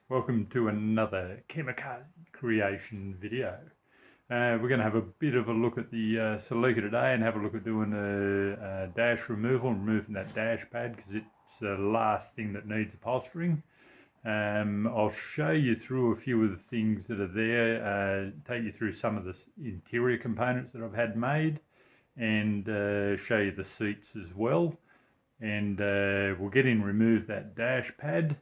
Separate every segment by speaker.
Speaker 1: Welcome to another Kamikaze creation video. We're going to have a bit of a look at the Celica today and have a look at doing a dash removal and removing that dash pad because it's the last thing that needs upholstering. I'll show you through a few of the things that are there, take you through some of the interior components that I've had made, and show you the seats as well. And we'll get in and remove that dash pad,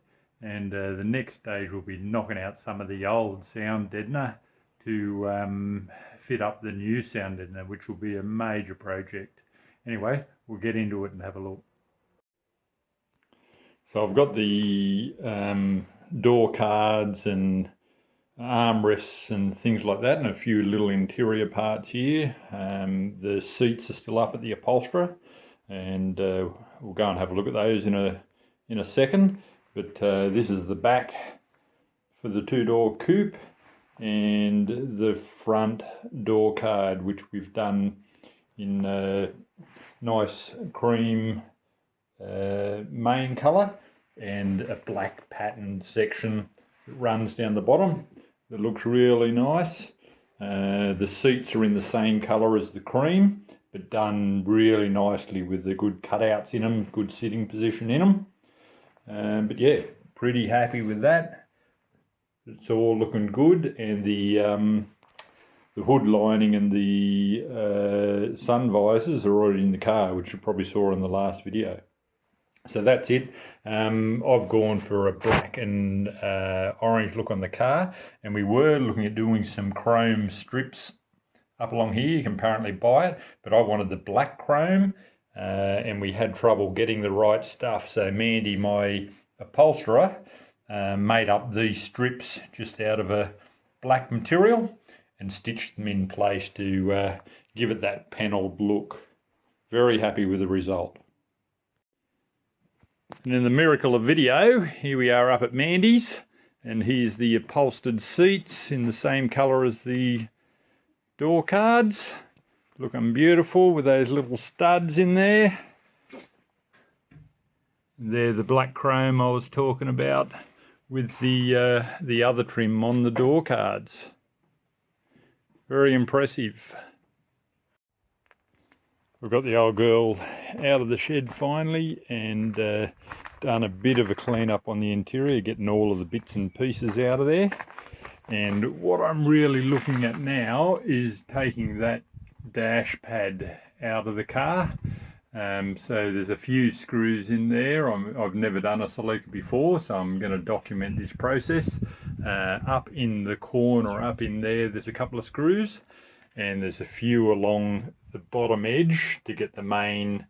Speaker 1: and the next stage will be knocking out some of the old sound deadener to fit up the new sound deadener, which will be a major project. Anyway, we'll get into it and have a look. So I've got the door cards and armrests and things like that, and a few little interior parts here. The seats are still up at the upholsterer, and we'll go and have a look at those in a second. But this is the back for the two-door coupe and the front door card, which we've done in a nice cream main colour and a black patterned section that runs down the bottom that looks really nice. The seats are in the same colour as the cream, but done really nicely with the good cutouts in them, good sitting position in them. But yeah, pretty happy with that. It's all looking good, and the hood lining and the sun visors are already in the car, which you probably saw in the last video. So that's it. I've gone for a black and orange look on the car, and we were looking at doing some chrome strips up along here. You can apparently buy it, but I wanted the black chrome. And we had trouble getting the right stuff, so Mandy, my upholsterer, made up these strips just out of a black material and stitched them in place to give it that panelled look. Very happy with the result. And in the miracle of video, here we are up at Mandy's, and here's the upholstered seats in the same colour as the door cards. Looking beautiful with those little studs in there. They're the black chrome I was talking about with the other trim on the door cards. Very impressive. We've got the old girl out of the shed finally, and done a bit of a clean up on the interior, getting all of the bits and pieces out of there. And what I'm really looking at now is taking that dash pad out of the car. So there's a few screws in there. I've never done a Celica before, so I'm going to document this process. Up in the corner, up in there's a couple of screws, and there's a few along the bottom edge to get the main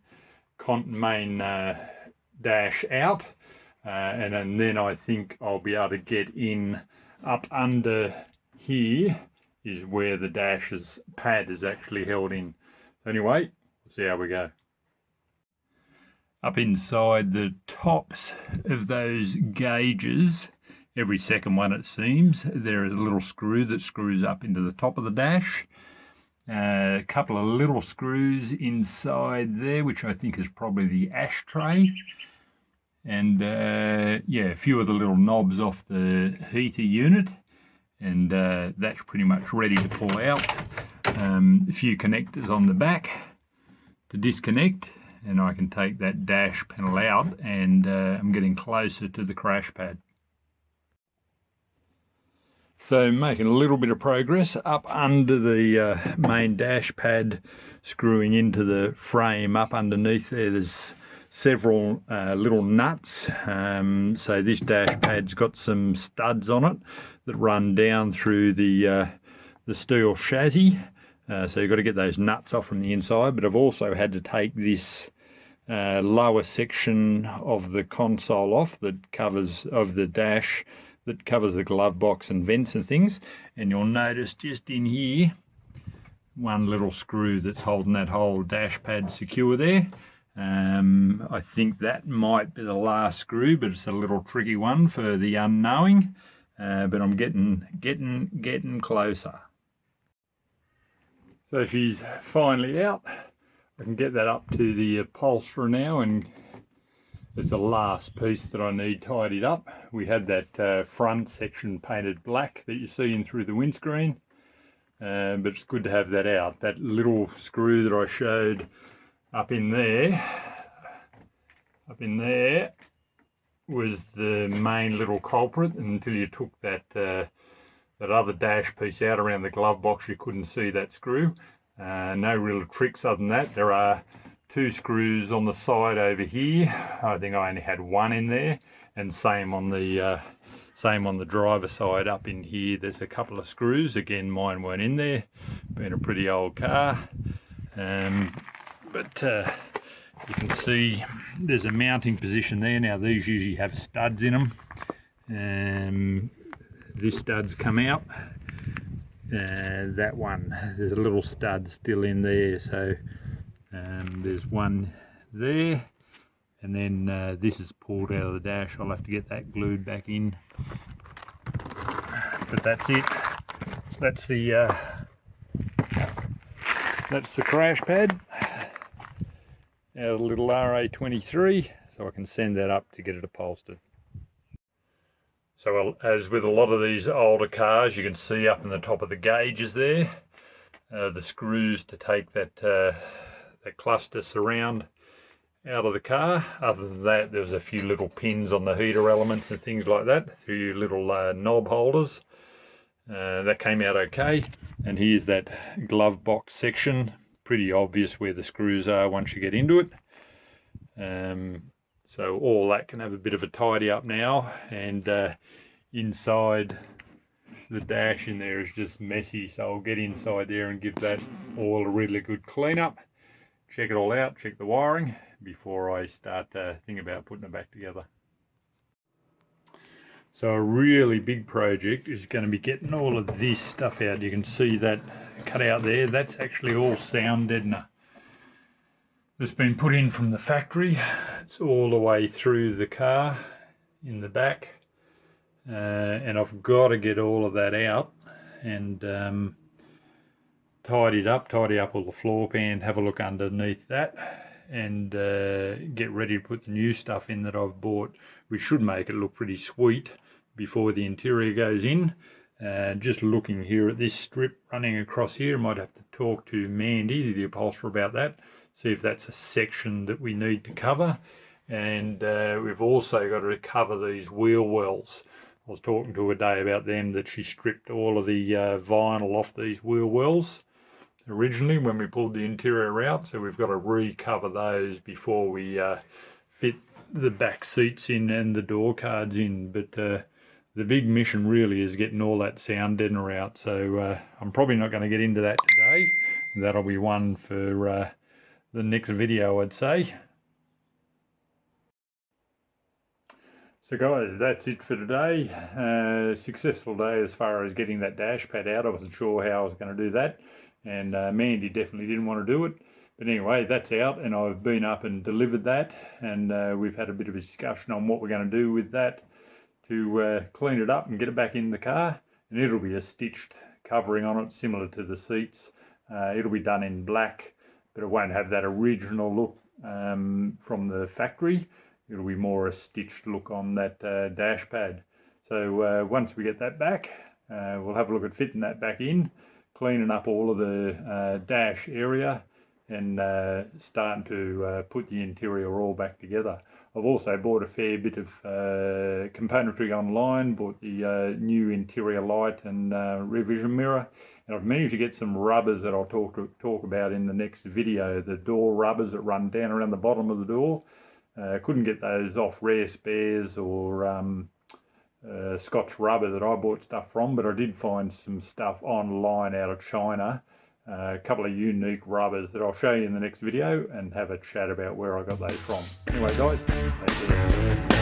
Speaker 1: dash out, and then I think I'll be able to get in up under here is where the dash's pad is actually held in. Anyway, we'll see how we go. Up inside the tops of those gauges, every second one it seems, there is a little screw that screws up into the top of the dash. A couple of little screws inside there, which I think is probably the ashtray. And yeah, a few of the little knobs off the heater unit. And that's pretty much ready to pull out. A few connectors on the back to disconnect, and I can take that dash panel out, and I'm getting closer to the crash pad. So making a little bit of progress up under the main dash pad, screwing into the frame up underneath there. There's several little nuts. So this dash pad's got some studs on it that run down through the steel chassis. So you've got to get those nuts off from the inside, but I've also had to take this lower section of the console off that covers of the dash, that covers the glove box and vents and things. And you'll notice just in here, one little screw that's holding that whole dash pad secure there. I think that might be the last screw, but it's a little tricky one for the unknowing. But I'm getting closer. So she's finally out. I can get that up to the upholsterer now and It's the last piece that I need tidied up. We had that front section painted black that you see in through the windscreen, but it's good to have that out. That little screw that I showed up in there was the main little culprit, and until you took that that other dash piece out around the glove box, you couldn't see that screw. No real tricks other than that. There are 2 screws on the side over here. I think I only had 1 in there, and same on the driver side up in here. There's a couple of screws. Again, mine weren't in there, being a pretty old car. But you can see there's a mounting position there. Now these usually have studs in them. This stud's come out. That one, there's a little stud still in there, so there's one there, and then this is pulled out of the dash. I'll have to get that glued back in, but that's it. That's the crash pad out of the little RA23, so I can send that up to get it upholstered. So as with a lot of these older cars, you can see up in the top of the gauges there, the screws to take that cluster surround out of the car. Other than that, there was a few little pins on the heater elements and things like that, a few little knob holders. That came out okay. And here's that glove box section. Pretty obvious where the screws are once you get into it. So all that can have a bit of a tidy up now, and inside the dash in there is just messy, so I'll get inside there and give that all a really good clean up, check it all out, check the wiring before I start thinking about putting it back together. So a really big project is going to be getting all of this stuff out. You can see that cut out there, that's actually all sound deadener that's been put in from the factory. It's all the way through the car in the back, and I've got to get all of that out and tidy up all the floor pan, have a look underneath that, and get ready to put the new stuff in that I've bought, which should make it look pretty sweet before the interior goes in. Just looking here at this strip running across here, I might have to talk to Mandy, the upholsterer, about that, see if that's a section that we need to cover. And we've also got to cover these wheel wells. I was talking to her today about them, that she stripped all of the vinyl off these wheel wells originally when we pulled the interior out, so we've got to recover those before we fit the back seats in and the door cards in. But the big mission really is getting all that sound deadener out, so I'm probably not going to get into that today. That'll be one for the next video, I'd say. So guys, that's it for today. Successful day as far as getting that dash pad out. I wasn't sure how I was going to do that, and Mandy definitely didn't want to do it. But anyway, that's out, and I've been up and delivered that, and we've had a bit of a discussion on what we're going to do with that to clean it up and get it back in the car. And it'll be a stitched covering on it, similar to the seats. It'll be done in black, but it won't have that original look from the factory. It'll be more a stitched look on that dash pad. So once we get that back, we'll have a look at fitting that back in, cleaning up all of the dash area, and starting to put the interior all back together. I've also bought a fair bit of componentry online, bought the new interior light and rear vision mirror, and I've managed to get some rubbers that I'll talk about in the next video, the door rubbers that run down around the bottom of the door. Couldn't get those off Rare Spares or Scotch Rubber that I bought stuff from, but I did find some stuff online out of China, a couple of unique rubbers that I'll show you in the next video and have a chat about where I got those from. Anyway guys, that's it.